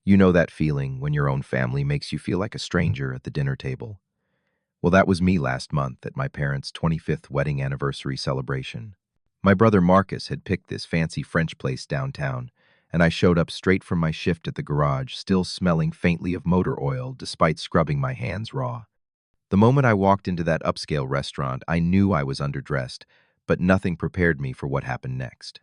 You know that feeling when your own family makes you feel like a stranger at the dinner table? Well, that was me last month at my parents' 25th wedding anniversary celebration. My brother Marcus had picked this fancy French place downtown, and I showed up straight from my shift at the garage, still smelling faintly of motor oil despite scrubbing my hands raw. The moment I walked into that upscale restaurant, I knew I was underdressed, but nothing prepared me for what happened next.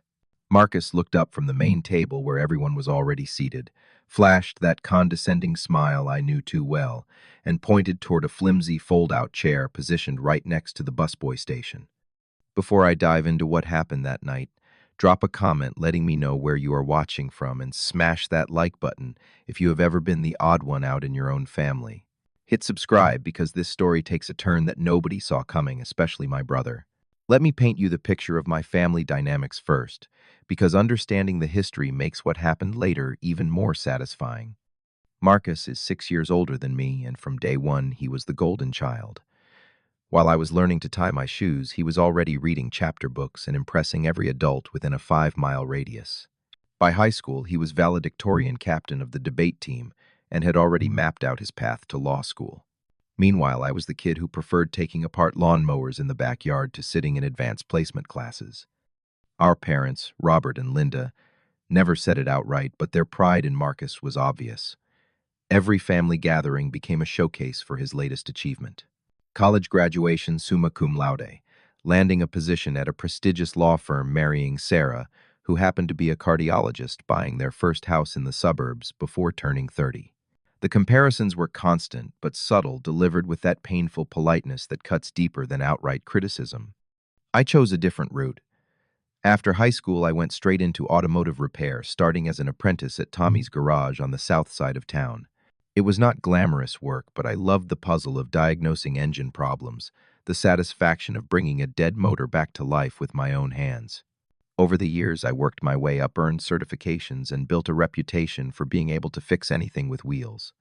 Marcus looked up from the main table where everyone was already seated, flashed that condescending smile I knew too well, and pointed toward a flimsy fold-out chair positioned right next to the busboy station. Before I dive into what happened that night, drop a comment letting me know where you are watching from and smash that like button if you have ever been the odd one out in your own family. Hit subscribe because this story takes a turn that nobody saw coming, especially my brother. Let me paint you the picture of my family dynamics first, because understanding the history makes what happened later even more satisfying. Marcus is 6 years older than me, and from day one, he was the golden child. While I was learning to tie my shoes, he was already reading chapter books and impressing every adult within a 5-mile radius. By high school, he was valedictorian captain of the debate team and had already mapped out his path to law school. Meanwhile, I was the kid who preferred taking apart lawnmowers in the backyard to sitting in advanced placement classes. Our parents, Robert and Linda, never said it outright, but their pride in Marcus was obvious. Every family gathering became a showcase for his latest achievement. College graduation summa cum laude, landing a position at a prestigious law firm, marrying Sarah, who happened to be a cardiologist, buying their first house in the suburbs before turning 30. The comparisons were constant but subtle, delivered with that painful politeness that cuts deeper than outright criticism. I chose a different route. After high school, I went straight into automotive repair, starting as an apprentice at Tommy's garage on the south side of town. It was not glamorous work, but I loved the puzzle of diagnosing engine problems, the satisfaction of bringing a dead motor back to life with my own hands. Over the years, I worked my way up, earned certifications, and built a reputation for being able to fix anything with wheels.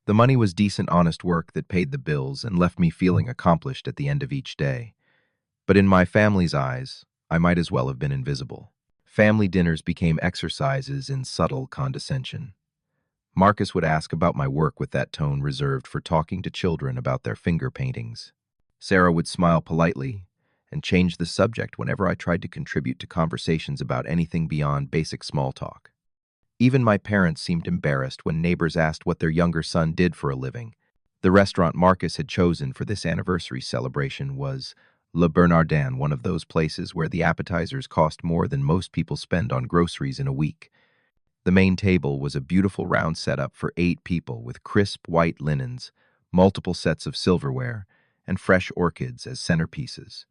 The money was decent, honest work that paid the bills and left me feeling accomplished at the end of each day. But in my family's eyes, I might as well have been invisible. Family dinners became exercises in subtle condescension. Marcus would ask about my work with that tone reserved for talking to children about their finger paintings. Sarah would smile politely and change the subject whenever I tried to contribute to conversations about anything beyond basic small talk. Even my parents seemed embarrassed when neighbors asked what their younger son did for a living. The restaurant Marcus had chosen for this anniversary celebration was Le Bernardin, one of those places where the appetizers cost more than most people spend on groceries in a week. The main table was a beautiful round setup for 8 people with crisp white linens, multiple sets of silverware, and fresh orchids as centerpieces.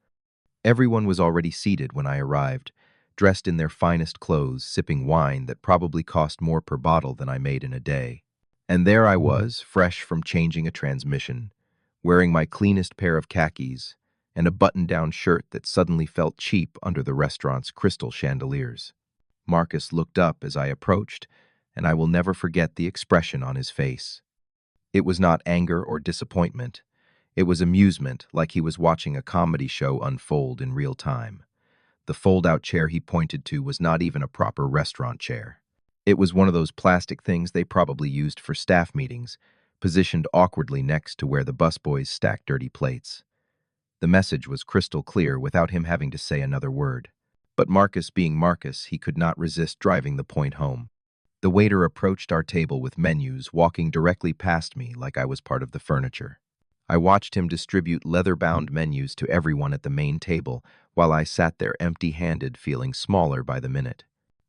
Everyone was already seated when I arrived, dressed in their finest clothes, sipping wine that probably cost more per bottle than I made in a day. And there I was, fresh from changing a transmission, wearing my cleanest pair of khakis and a button-down shirt that suddenly felt cheap under the restaurant's crystal chandeliers. Marcus looked up as I approached, and I will never forget the expression on his face. It was not anger or disappointment. It was amusement, like he was watching a comedy show unfold in real time. The fold-out chair he pointed to was not even a proper restaurant chair. It was one of those plastic things they probably used for staff meetings, positioned awkwardly next to where the busboys stacked dirty plates. The message was crystal clear without him having to say another word. But Marcus being Marcus, he could not resist driving the point home. The waiter approached our table with menus, walking directly past me like I was part of the furniture. I watched him distribute leather-bound menus to everyone at the main table while I sat there empty-handed, feeling smaller by the minute.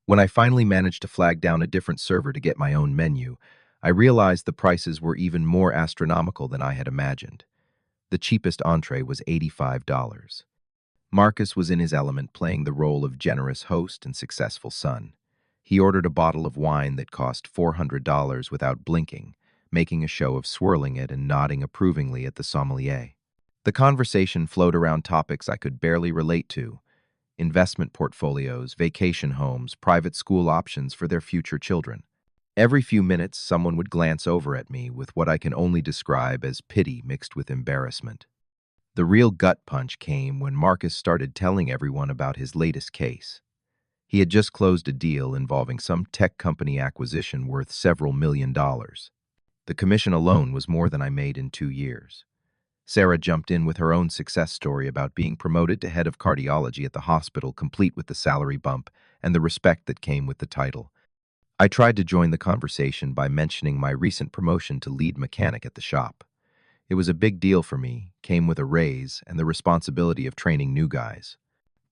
When I finally managed to flag down a different server to get my own menu, I realized the prices were even more astronomical than I had imagined. The cheapest entree was $85. Marcus was in his element, playing the role of generous host and successful son. He ordered a bottle of wine that cost $400 without blinking, making a show of swirling it and nodding approvingly at the sommelier. The conversation flowed around topics I could barely relate to: investment portfolios, vacation homes, private school options for their future children. Every few minutes, someone would glance over at me with what I can only describe as pity mixed with embarrassment. The real gut punch came when Marcus started telling everyone about his latest case. He had just closed a deal involving some tech company acquisition worth several $1 million. The commission alone was more than I made in 2 years. Sarah jumped in with her own success story about being promoted to head of cardiology at the hospital, complete with the salary bump and the respect that came with the title. I tried to join the conversation by mentioning my recent promotion to lead mechanic at the shop. It was a big deal for me, came with a raise and the responsibility of training new guys.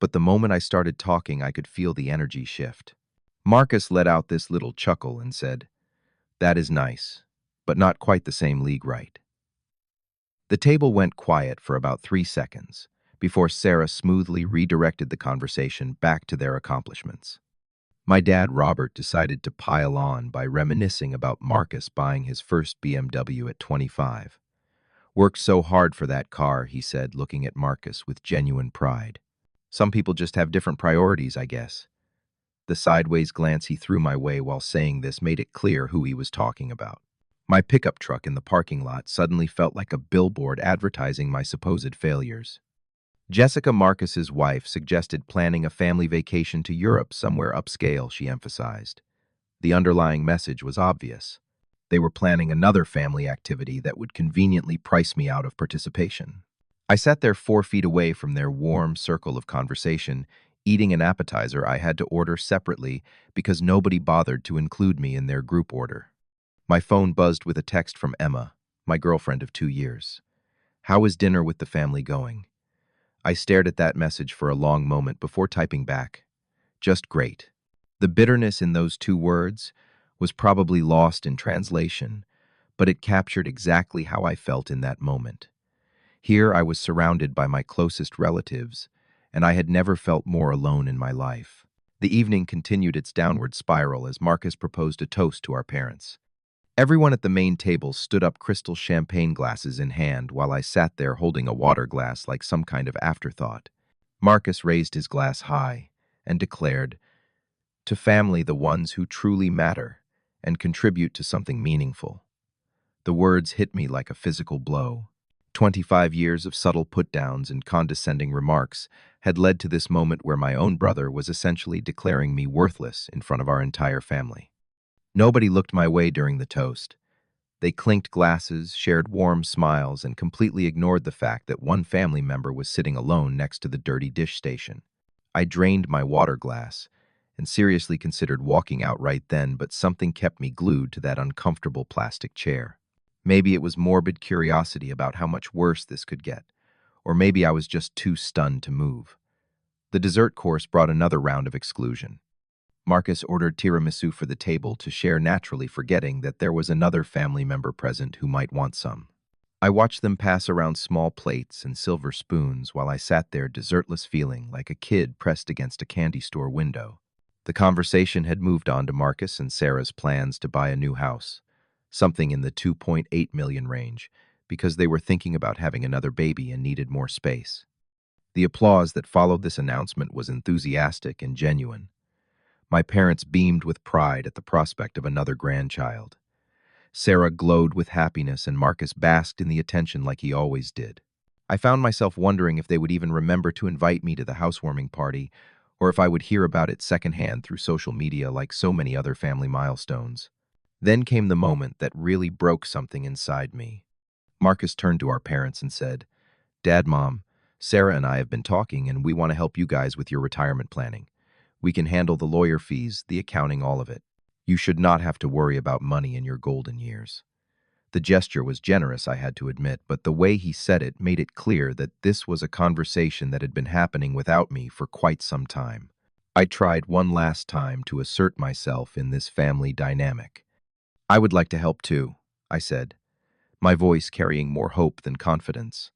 But the moment I started talking, I could feel the energy shift. Marcus let out this little chuckle and said, "That is nice, but not quite the same league, right?" The table went quiet for about 3 seconds before Sarah smoothly redirected the conversation back to their accomplishments. My dad, Robert, decided to pile on by reminiscing about Marcus buying his first BMW at 25. "Worked so hard for that car," he said, looking at Marcus with genuine pride. "Some people just have different priorities, I guess." The sideways glance he threw my way while saying this made it clear who he was talking about. My pickup truck in the parking lot suddenly felt like a billboard advertising my supposed failures. Jessica, Marcus's wife, suggested planning a family vacation to Europe, somewhere upscale, she emphasized. The underlying message was obvious. They were planning another family activity that would conveniently price me out of participation. I sat there 4 feet away from their warm circle of conversation, eating an appetizer I had to order separately because nobody bothered to include me in their group order. My phone buzzed with a text from Emma, my girlfriend of 2 years. "How is dinner with the family going?" I stared at that message for a long moment before typing back, "Just great." The bitterness in those 2 words was probably lost in translation, but it captured exactly how I felt in that moment. Here I was surrounded by my closest relatives, and I had never felt more alone in my life. The evening continued its downward spiral as Marcus proposed a toast to our parents. Everyone at the main table stood up, crystal champagne glasses in hand, while I sat there holding a water glass like some kind of afterthought. Marcus raised his glass high and declared, "To family, the ones who truly matter and contribute to something meaningful." The words hit me like a physical blow. 25 years of subtle put-downs and condescending remarks had led to this moment where my own brother was essentially declaring me worthless in front of our entire family. Nobody looked my way during the toast. They clinked glasses, shared warm smiles, and completely ignored the fact that one family member was sitting alone next to the dirty dish station. I drained my water glass and seriously considered walking out right then, but something kept me glued to that uncomfortable plastic chair. Maybe it was morbid curiosity about how much worse this could get, or maybe I was just too stunned to move. The dessert course brought another round of exclusion. Marcus ordered tiramisu for the table to share, naturally forgetting that there was another family member present who might want some. I watched them pass around small plates and silver spoons while I sat there dessertless, feeling like a kid pressed against a candy store window. The conversation had moved on to Marcus and Sarah's plans to buy a new house, something in the 2.8 million range, because they were thinking about having another baby and needed more space. The applause that followed this announcement was enthusiastic and genuine. My parents beamed with pride at the prospect of another grandchild. Sarah glowed with happiness, and Marcus basked in the attention like he always did. I found myself wondering if they would even remember to invite me to the housewarming party, or if I would hear about it secondhand through social media like so many other family milestones. Then came the moment that really broke something inside me. Marcus turned to our parents and said, "Dad, Mom, Sarah and I have been talking, and we want to help you guys with your retirement planning. We can handle the lawyer fees, the accounting, all of it. You should not have to worry about money in your golden years." The gesture was generous, I had to admit, but the way he said it made it clear that this was a conversation that had been happening without me for quite some time. I tried one last time to assert myself in this family dynamic. "I would like to help too," I said, my voice carrying more hope than confidence.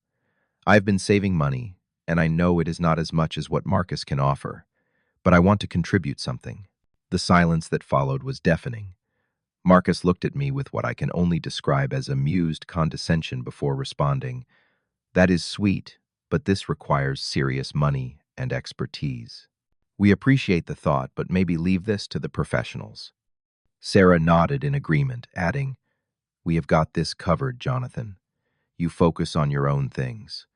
"I've been saving money, and I know it is not as much as what Marcus can offer, but I want to contribute something." The silence that followed was deafening. Marcus looked at me with what I can only describe as amused condescension before responding, "That is sweet, but this requires serious money and expertise. We appreciate the thought, but maybe leave this to the professionals." Sarah nodded in agreement, adding, "We have got this covered, Jonathan. You focus on your own things."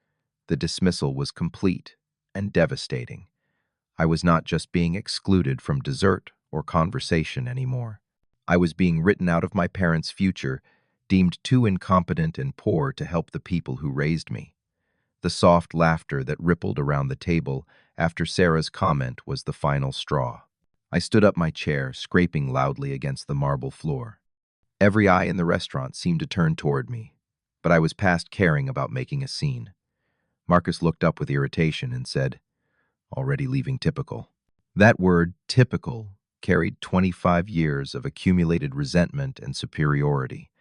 The dismissal was complete and devastating. I was not just being excluded from dessert or conversation anymore. I was being written out of my parents' future, deemed too incompetent and poor to help the people who raised me. The soft laughter that rippled around the table after Sarah's comment was the final straw. I stood up my chair, scraping loudly against the marble floor. Every eye in the restaurant seemed to turn toward me, but I was past caring about making a scene. Marcus looked up with irritation and said, "Already leaving typical." That word, typical, carried 25 years of accumulated resentment and superiority.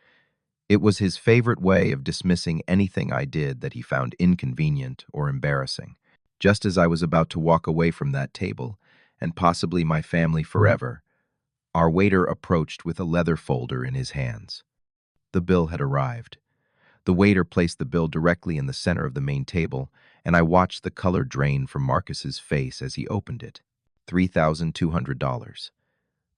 It was his favorite way of dismissing anything I did that he found inconvenient or embarrassing. Just as I was about to walk away from that table, and possibly my family forever, our waiter approached with a leather folder in his hands. The bill had arrived. The waiter placed the bill directly in the center of the main table, and I watched the color drain from Marcus's face as he opened it. $3,200.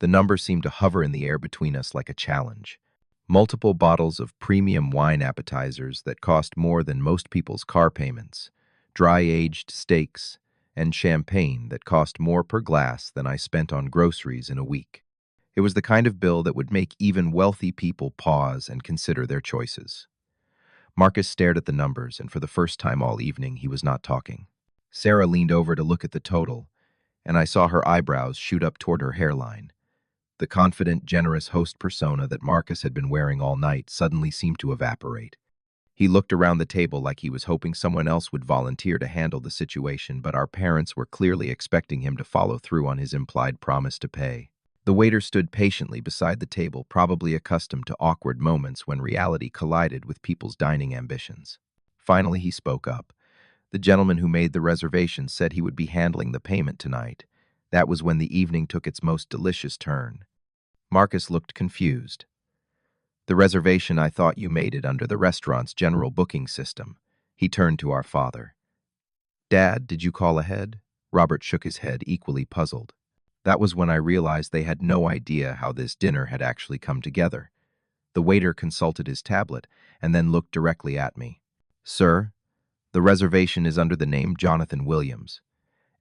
The number seemed to hover in the air between us like a challenge. Multiple bottles of premium wine appetizers that cost more than most people's car payments, dry-aged steaks, and champagne that cost more per glass than I spent on groceries in a week. It was the kind of bill that would make even wealthy people pause and consider their choices. Marcus stared at the numbers, and for the first time all evening, he was not talking. Sarah leaned over to look at the total, and I saw her eyebrows shoot up toward her hairline. The confident, generous host persona that Marcus had been wearing all night suddenly seemed to evaporate. He looked around the table like he was hoping someone else would volunteer to handle the situation, but our parents were clearly expecting him to follow through on his implied promise to pay. The waiter stood patiently beside the table, probably accustomed to awkward moments when reality collided with people's dining ambitions. Finally, he spoke up. The gentleman who made the reservation said he would be handling the payment tonight. That was when the evening took its most delicious turn. Marcus looked confused. "The reservation, I thought you made it under the restaurant's general booking system." He turned to our father. "Dad, did you call ahead?" Robert shook his head, equally puzzled. That was when I realized they had no idea how this dinner had actually come together. The waiter consulted his tablet and then looked directly at me. "Sir, the reservation is under the name Jonathan Williams,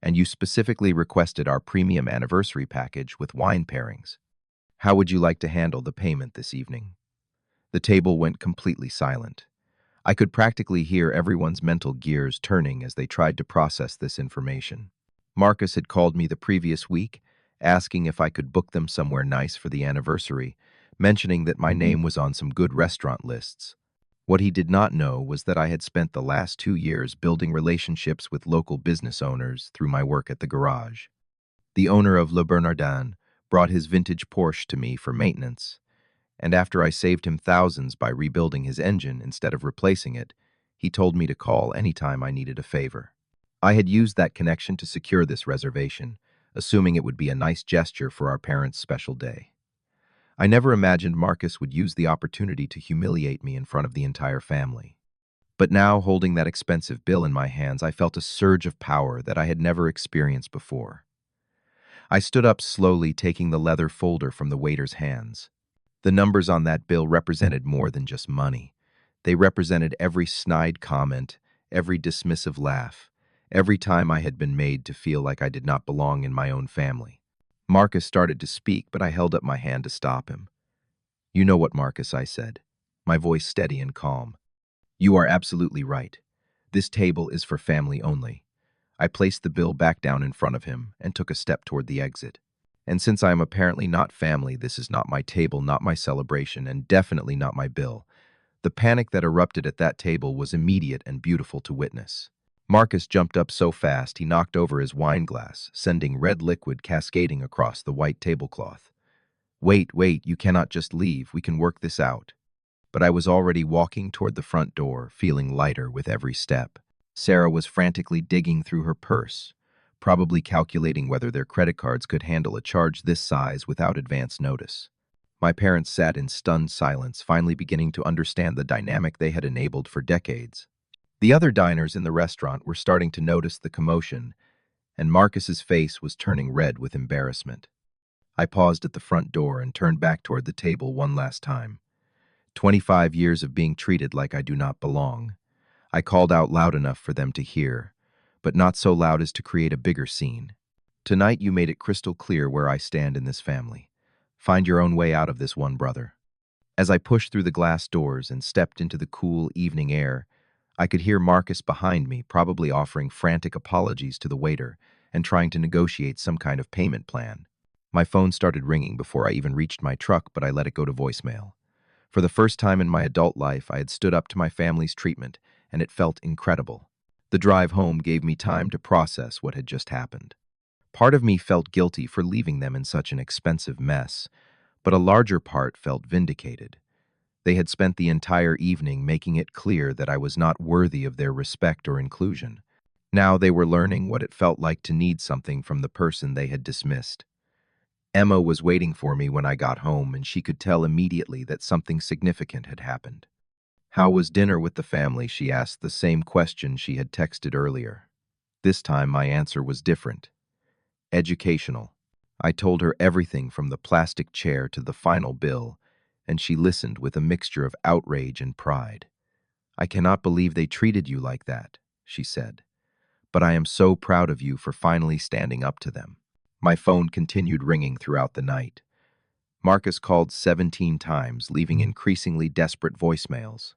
and you specifically requested our premium anniversary package with wine pairings. How would you like to handle the payment this evening?" The table went completely silent. I could practically hear everyone's mental gears turning as they tried to process this information. Marcus had called me the previous week, asking if I could book them somewhere nice for the anniversary, mentioning that my name was on some good restaurant lists. What he did not know was that I had spent the last 2 years building relationships with local business owners through my work at the garage. The owner of Le Bernardin brought his vintage Porsche to me for maintenance, and after I saved him thousands by rebuilding his engine instead of replacing it, he told me to call anytime I needed a favor. I had used that connection to secure this reservation, assuming it would be a nice gesture for our parents' special day. I never imagined Marcus would use the opportunity to humiliate me in front of the entire family. But now, holding that expensive bill in my hands, I felt a surge of power that I had never experienced before. I stood up slowly, taking the leather folder from the waiter's hands. The numbers on that bill represented more than just money. They represented every snide comment, every dismissive laugh, every time I had been made to feel like I did not belong in my own family. Marcus started to speak, but I held up my hand to stop him. "You know what, Marcus," I said, my voice steady and calm. "You are absolutely right. This table is for family only." I placed the bill back down in front of him and took a step toward the exit. And since I am apparently not family, this is not my table, not my celebration, and definitely not my bill. The panic that erupted at that table was immediate and beautiful to witness. Marcus jumped up so fast he knocked over his wine glass, sending red liquid cascading across the white tablecloth. "Wait, wait, you cannot just leave. We can work this out." But I was already walking toward the front door, feeling lighter with every step. Sarah was frantically digging through her purse, probably calculating whether their credit cards could handle a charge this size without advance notice. My parents sat in stunned silence, finally beginning to understand the dynamic they had enabled for decades. The other diners in the restaurant were starting to notice the commotion, and Marcus's face was turning red with embarrassment. I paused at the front door and turned back toward the table one last time. 25 years of being treated like I do not belong. I called out loud enough for them to hear, but not so loud as to create a bigger scene. Tonight you made it crystal clear where I stand in this family. Find your own way out of this one, brother. As I pushed through the glass doors and stepped into the cool evening air, I could hear Marcus behind me, probably offering frantic apologies to the waiter and trying to negotiate some kind of payment plan. My phone started ringing before I even reached my truck, but I let it go to voicemail. For the first time in my adult life, I had stood up to my family's treatment, and it felt incredible. The drive home gave me time to process what had just happened. Part of me felt guilty for leaving them in such an expensive mess, but a larger part felt vindicated. They had spent the entire evening making it clear that I was not worthy of their respect or inclusion. Now they were learning what it felt like to need something from the person they had dismissed. Emma was waiting for me when I got home, and she could tell immediately that something significant had happened. "How was dinner with the family?" she asked, the same question she had texted earlier. This time my answer was different. Educational. I told her everything from the plastic chair to the final bill, and she listened with a mixture of outrage and pride. "I cannot believe they treated you like that," she said. "But I am so proud of you for finally standing up to them." My phone continued ringing throughout the night. Marcus called 17 times, leaving increasingly desperate voicemails.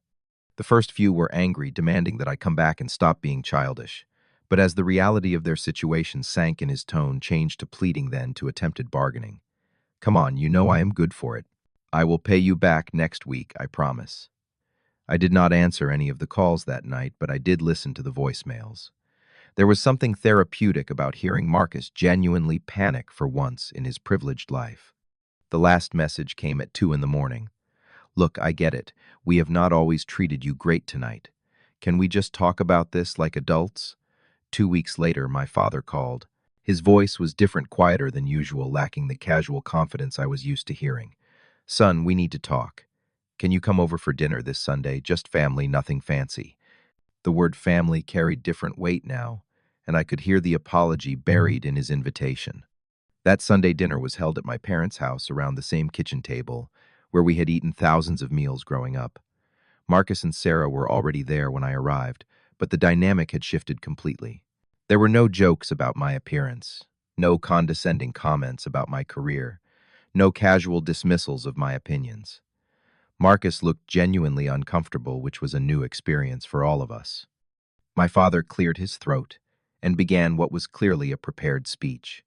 The first few were angry, demanding that I come back and stop being childish. But as the reality of their situation sank in his tone, changed to pleading, then to attempted bargaining. "Come on, you know I am good for it. I will pay you back next week, I promise." I did not answer any of the calls that night, but I did listen to the voicemails. There was something therapeutic about hearing Marcus genuinely panic for once in his privileged life. The last message came at 2 in the morning. "Look, I get it. We have not always treated you great tonight. Can we just talk about this like adults?" 2 weeks later, my father called. His voice was different, quieter than usual, lacking the casual confidence I was used to hearing. "Son, we need to talk. Can you come over for dinner this Sunday? Just family, nothing fancy." The word family carried different weight now, and I could hear the apology buried in his invitation. That Sunday dinner was held at my parents' house around the same kitchen table where we had eaten thousands of meals growing up. Marcus and Sarah were already there when I arrived, but the dynamic had shifted completely. There were no jokes about my appearance, no condescending comments about my career, no casual dismissals of my opinions. Marcus looked genuinely uncomfortable, which was a new experience for all of us. My father cleared his throat and began what was clearly a prepared speech.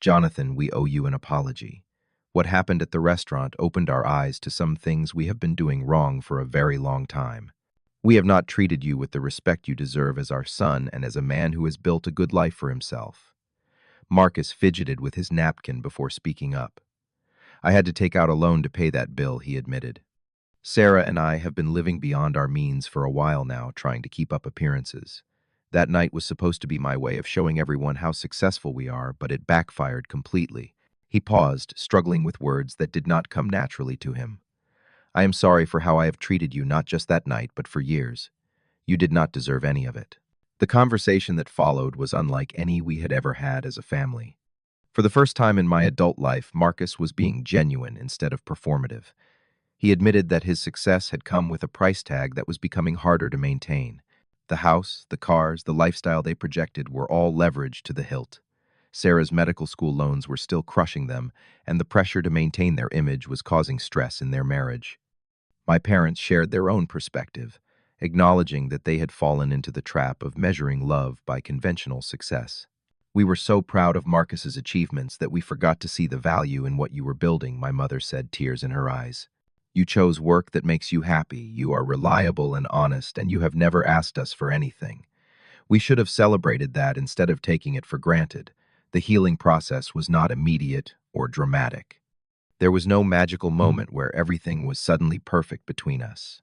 "Jonathan, we owe you an apology. What happened at the restaurant opened our eyes to some things we have been doing wrong for a very long time. We have not treated you with the respect you deserve as our son and as a man who has built a good life for himself." Marcus fidgeted with his napkin before speaking up. "I had to take out a loan to pay that bill," he admitted. "Sarah and I have been living beyond our means for a while now, trying to keep up appearances. That night was supposed to be my way of showing everyone how successful we are, but it backfired completely." He paused, struggling with words that did not come naturally to him. "I am sorry for how I have treated you, not just that night, but for years. You did not deserve any of it." The conversation that followed was unlike any we had ever had as a family. For the first time in my adult life, Marcus was being genuine instead of performative. He admitted that his success had come with a price tag that was becoming harder to maintain. The house, the cars, the lifestyle they projected were all leveraged to the hilt. Sarah's medical school loans were still crushing them, and the pressure to maintain their image was causing stress in their marriage. My parents shared their own perspective, acknowledging that they had fallen into the trap of measuring love by conventional success. "We were so proud of Marcus's achievements that we forgot to see the value in what you were building," my mother said, tears in her eyes. "You chose work that makes you happy, you are reliable and honest, and you have never asked us for anything. We should have celebrated that instead of taking it for granted." The healing process was not immediate or dramatic. There was no magical moment where everything was suddenly perfect between us.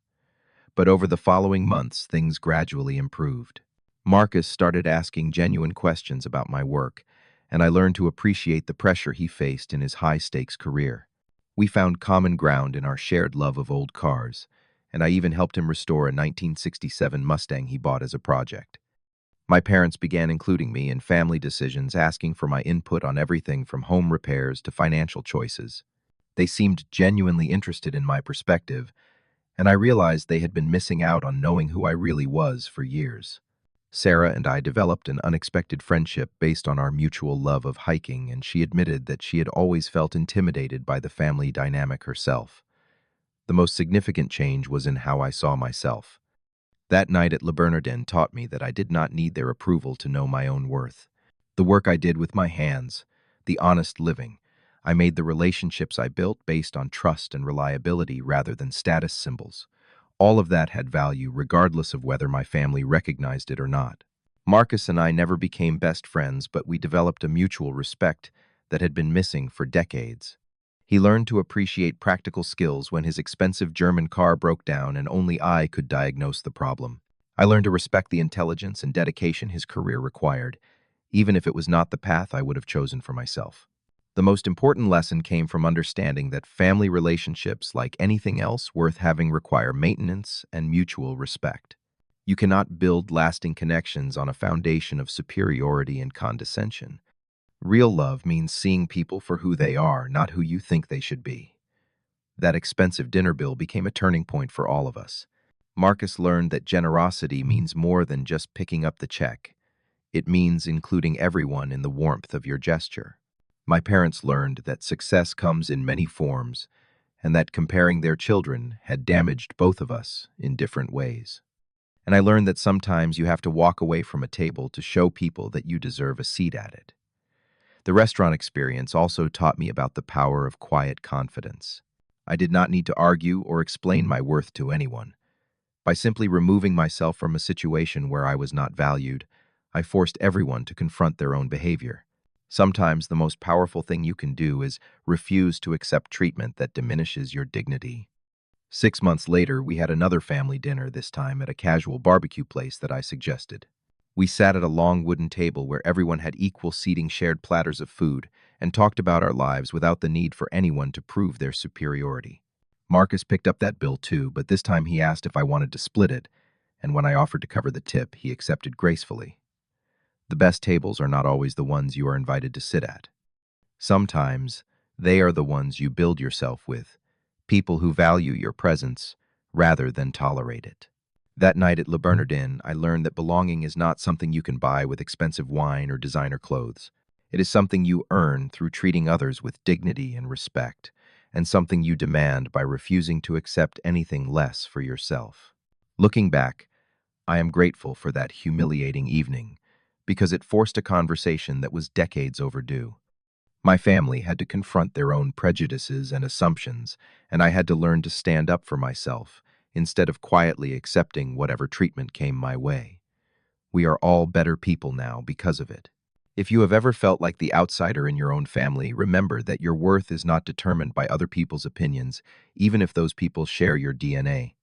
But over the following months, things gradually improved. Marcus started asking genuine questions about my work, and I learned to appreciate the pressure he faced in his high-stakes career. We found common ground in our shared love of old cars, and I even helped him restore a 1967 Mustang he bought as a project. My parents began including me in family decisions, asking for my input on everything from home repairs to financial choices. They seemed genuinely interested in my perspective, and I realized they had been missing out on knowing who I really was for years. Sarah and I developed an unexpected friendship based on our mutual love of hiking, and she admitted that she had always felt intimidated by the family dynamic herself. The most significant change was in how I saw myself. That night at Le Bernardin taught me that I did not need their approval to know my own worth. The work I did with my hands, the honest living, I made the relationships I built based on trust and reliability rather than status symbols. All of that had value regardless of whether my family recognized it or not. Marcus and I never became best friends, but we developed a mutual respect that had been missing for decades. He learned to appreciate practical skills when his expensive German car broke down and only I could diagnose the problem. I learned to respect the intelligence and dedication his career required, even if it was not the path I would have chosen for myself. The most important lesson came from understanding that family relationships, like anything else worth having, require maintenance and mutual respect. You cannot build lasting connections on a foundation of superiority and condescension. Real love means seeing people for who they are, not who you think they should be. That expensive dinner bill became a turning point for all of us. Marcus learned that generosity means more than just picking up the check. It means including everyone in the warmth of your gesture. My parents learned that success comes in many forms, and that comparing their children had damaged both of us in different ways. And I learned that sometimes you have to walk away from a table to show people that you deserve a seat at it. The restaurant experience also taught me about the power of quiet confidence. I did not need to argue or explain my worth to anyone. By simply removing myself from a situation where I was not valued, I forced everyone to confront their own behavior. Sometimes the most powerful thing you can do is refuse to accept treatment that diminishes your dignity. 6 months later, we had another family dinner, this time at a casual barbecue place that I suggested. We sat at a long wooden table where everyone had equal seating, shared platters of food, and talked about our lives without the need for anyone to prove their superiority. Marcus picked up that bill too, but this time he asked if I wanted to split it, and when I offered to cover the tip, he accepted gracefully. The best tables are not always the ones you are invited to sit at. Sometimes they are the ones you build yourself with, people who value your presence rather than tolerate it. That night at Le Bernardin, I learned that belonging is not something you can buy with expensive wine or designer clothes. It is something you earn through treating others with dignity and respect, and something you demand by refusing to accept anything less for yourself. Looking back, I am grateful for that humiliating evening, because it forced a conversation that was decades overdue. My family had to confront their own prejudices and assumptions, and I had to learn to stand up for myself instead of quietly accepting whatever treatment came my way. We are all better people now because of it. If you have ever felt like the outsider in your own family, remember that your worth is not determined by other people's opinions, even if those people share your DNA.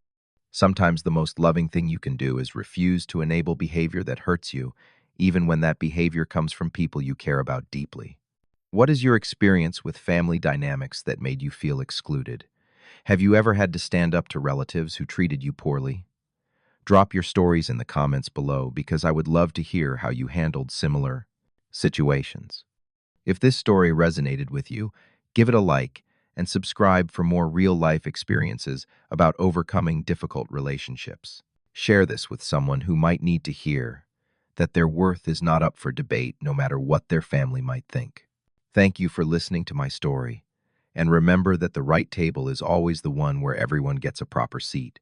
Sometimes the most loving thing you can do is refuse to enable behavior that hurts you, even when that behavior comes from people you care about deeply. What is your experience with family dynamics that made you feel excluded? Have you ever had to stand up to relatives who treated you poorly? Drop your stories in the comments below because I would love to hear how you handled similar situations. If this story resonated with you, give it a like and subscribe for more real-life experiences about overcoming difficult relationships. Share this with someone who might need to hear that their worth is not up for debate no matter what their family might think. Thank you for listening to my story, and remember that the right table is always the one where everyone gets a proper seat.